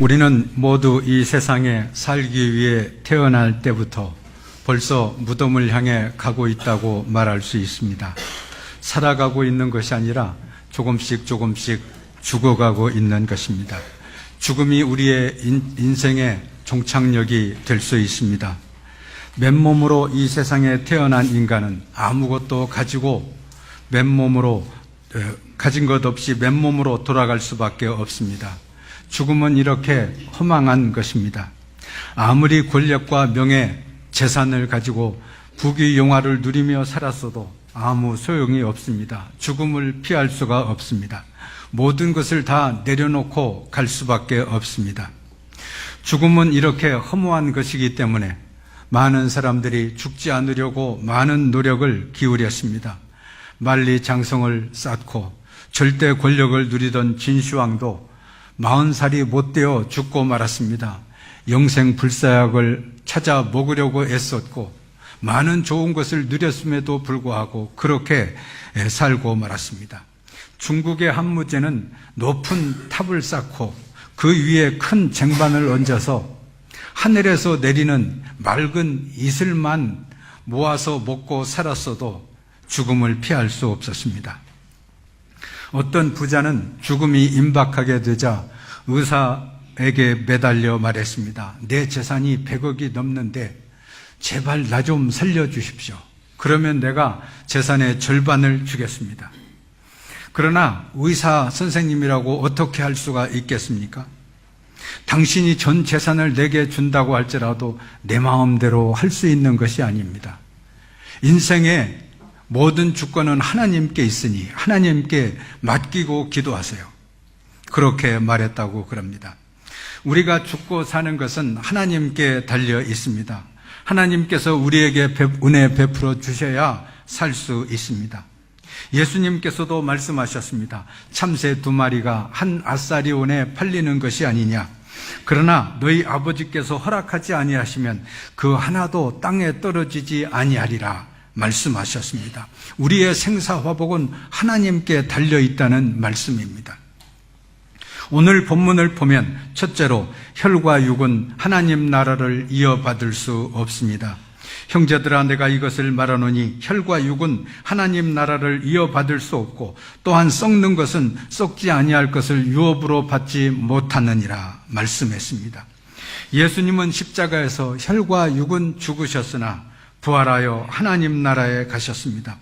우리는 모두 이 세상에 살기 위해 태어날 때부터 벌써 무덤을 향해 가고 있다고 말할 수 있습니다. 살아가고 있는 것이 아니라 조금씩 죽어가고 있는 것입니다. 죽음이 우리의 인생의 종착역이 될 수 있습니다. 맨몸으로 이 세상에 태어난 인간은 아무것도 가진 것 없이 맨몸으로 돌아갈 수밖에 없습니다. 죽음은 이렇게 허망한 것입니다. 아무리 권력과 명예, 재산을 가지고 부귀영화를 누리며 살았어도 아무 소용이 없습니다. 죽음을 피할 수가 없습니다. 모든 것을 다 내려놓고 갈 수밖에 없습니다. 죽음은 이렇게 허무한 것이기 때문에 많은 사람들이 죽지 않으려고 많은 노력을 기울였습니다. 만리장성을 쌓고 절대 권력을 누리던 진시황도 40살이 못 되어 죽고 말았습니다. 영생불사약을 찾아 먹으려고 애썼고 많은 좋은 것을 누렸음에도 불구하고 그렇게 살고 말았습니다. 중국의 한무제는 높은 탑을 쌓고 그 위에 큰 쟁반을 얹어서 하늘에서 내리는 맑은 이슬만 모아서 먹고 살았어도 죽음을 피할 수 없었습니다. 어떤 부자는 죽음이 임박하게 되자 의사에게 매달려 말했습니다. 내 재산이 100억이 넘는데 제발 나 좀 살려주십시오. 그러면 내가 재산의 절반을 주겠습니다. 그러나 의사 선생님이라고 어떻게 할 수가 있겠습니까? 당신이 전 재산을 내게 준다고 할지라도 내 마음대로 할 수 있는 것이 아닙니다. 인생의 모든 주권은 하나님께 있으니 하나님께 맡기고 기도하세요. 그렇게 말했다고 그럽니다. 우리가 죽고 사는 것은 하나님께 달려 있습니다. 하나님께서 우리에게 은혜 베풀어 주셔야 살 수 있습니다. 예수님께서도 말씀하셨습니다. 참새 2마리가 한 아사리온에 팔리는 것이 아니냐. 그러나 너희 아버지께서 허락하지 아니하시면 그 하나도 땅에 떨어지지 아니하리라 말씀하셨습니다. 우리의 생사화복은 하나님께 달려있다는 말씀입니다. 오늘 본문을 보면 첫째로 혈과 육은 하나님 나라를 이어받을 수 없습니다. 형제들아 내가 이것을 말하노니 혈과 육은 하나님 나라를 이어받을 수 없고 또한 썩는 것은 썩지 아니할 것을 유업으로 받지 못하느니라 말씀했습니다. 예수님은 십자가에서 혈과 육은 죽으셨으나 부활하여 하나님 나라에 가셨습니다.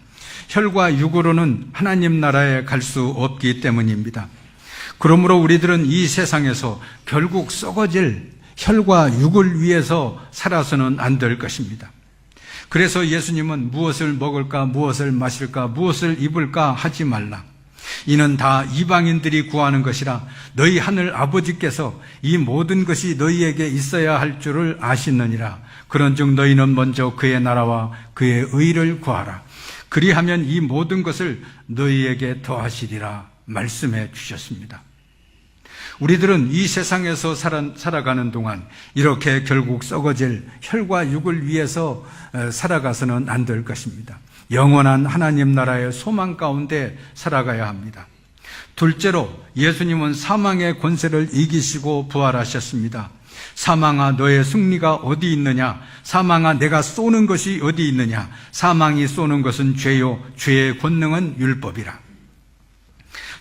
혈과 육으로는 하나님 나라에 갈 수 없기 때문입니다. 그러므로 우리들은 이 세상에서 결국 썩어질 혈과 육을 위해서 살아서는 안 될 것입니다. 그래서 예수님은 무엇을 먹을까, 무엇을 마실까, 무엇을 입을까 하지 말라. 이는 다 이방인들이 구하는 것이라 너희 하늘 아버지께서 이 모든 것이 너희에게 있어야 할 줄을 아시느니라. 그런즉 너희는 먼저 그의 나라와 그의 의를 구하라. 그리하면 이 모든 것을 너희에게 더하시리라 말씀해 주셨습니다. 우리들은 이 세상에서 살아가는 동안 이렇게 결국 썩어질 혈과 육을 위해서 살아가서는 안 될 것입니다. 영원한 하나님 나라의 소망 가운데 살아가야 합니다. 둘째로 예수님은 사망의 권세를 이기시고 부활하셨습니다. 사망아 너의 승리가 어디 있느냐? 사망아 내가 쏘는 것이 어디 있느냐? 사망이 쏘는 것은 죄요 죄의 권능은 율법이라.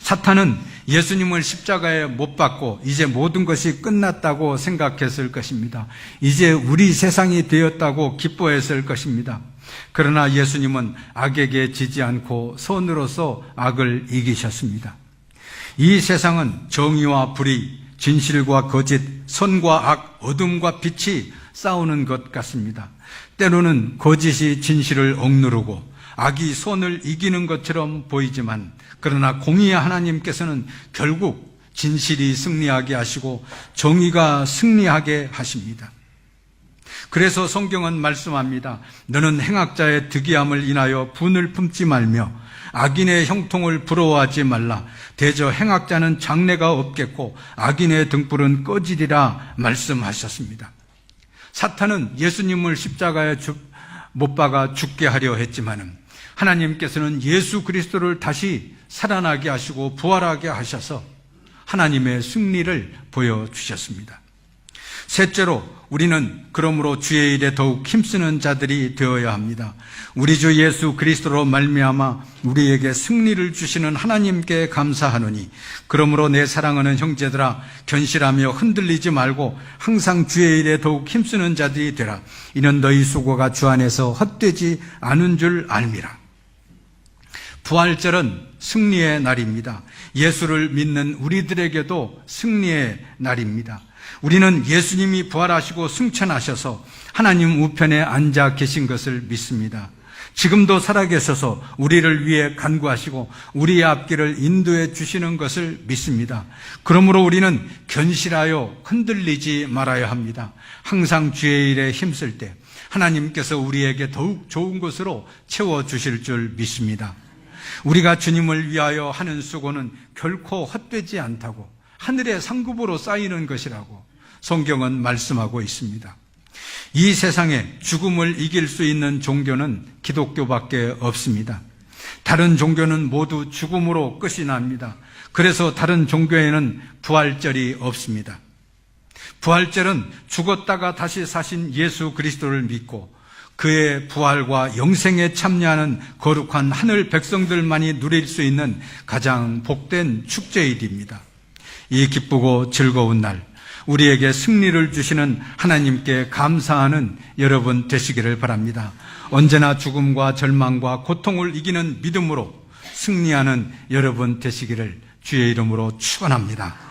사탄은 예수님을 십자가에 못 박고 이제 모든 것이 끝났다고 생각했을 것입니다. 이제 우리 세상이 되었다고 기뻐했을 것입니다. 그러나 예수님은 악에게 지지 않고 선으로서 악을 이기셨습니다. 이 세상은 정의와 불의, 진실과 거짓, 선과 악, 어둠과 빛이 싸우는 것 같습니다. 때로는 거짓이 진실을 억누르고 악이 선을 이기는 것처럼 보이지만 그러나 공의의 하나님께서는 결국 진실이 승리하게 하시고 정의가 승리하게 하십니다. 그래서 성경은 말씀합니다. 너는 행악자의 득이함을 인하여 분을 품지 말며 악인의 형통을 부러워하지 말라. 대저 행악자는 장래가 없겠고 악인의 등불은 꺼지리라 말씀하셨습니다. 사탄은 예수님을 십자가에 못 박아 죽게 하려 했지만은 하나님께서는 예수 그리스도를 다시 살아나게 하시고 부활하게 하셔서 하나님의 승리를 보여주셨습니다. 셋째로 우리는 그러므로 주의 일에 더욱 힘쓰는 자들이 되어야 합니다. 우리 주 예수 그리스도로 말미암아 우리에게 승리를 주시는 하나님께 감사하노니 그러므로 내 사랑하는 형제들아 견실하며 흔들리지 말고 항상 주의 일에 더욱 힘쓰는 자들이 되라. 이는 너희 수고가 주 안에서 헛되지 않은 줄 알미라. 부활절은 승리의 날입니다. 예수를 믿는 우리들에게도 승리의 날입니다. 우리는 예수님이 부활하시고 승천하셔서 하나님 우편에 앉아 계신 것을 믿습니다. 지금도 살아계셔서 우리를 위해 간구하시고 우리의 앞길을 인도해 주시는 것을 믿습니다. 그러므로 우리는 견실하여 흔들리지 말아야 합니다. 항상 주의 일에 힘쓸 때 하나님께서 우리에게 더욱 좋은 것으로 채워주실 줄 믿습니다. 우리가 주님을 위하여 하는 수고는 결코 헛되지 않다고, 하늘의 상급으로 쌓이는 것이라고 성경은 말씀하고 있습니다. 이 세상에 죽음을 이길 수 있는 종교는 기독교밖에 없습니다. 다른 종교는 모두 죽음으로 끝이 납니다. 그래서 다른 종교에는 부활절이 없습니다. 부활절은 죽었다가 다시 사신 예수 그리스도를 믿고 그의 부활과 영생에 참여하는 거룩한 하늘 백성들만이 누릴 수 있는 가장 복된 축제일입니다. 이 기쁘고 즐거운 날, 우리에게 승리를 주시는 하나님께 감사하는 여러분 되시기를 바랍니다. 언제나 죽음과 절망과 고통을 이기는 믿음으로 승리하는 여러분 되시기를 주의 이름으로 축원합니다.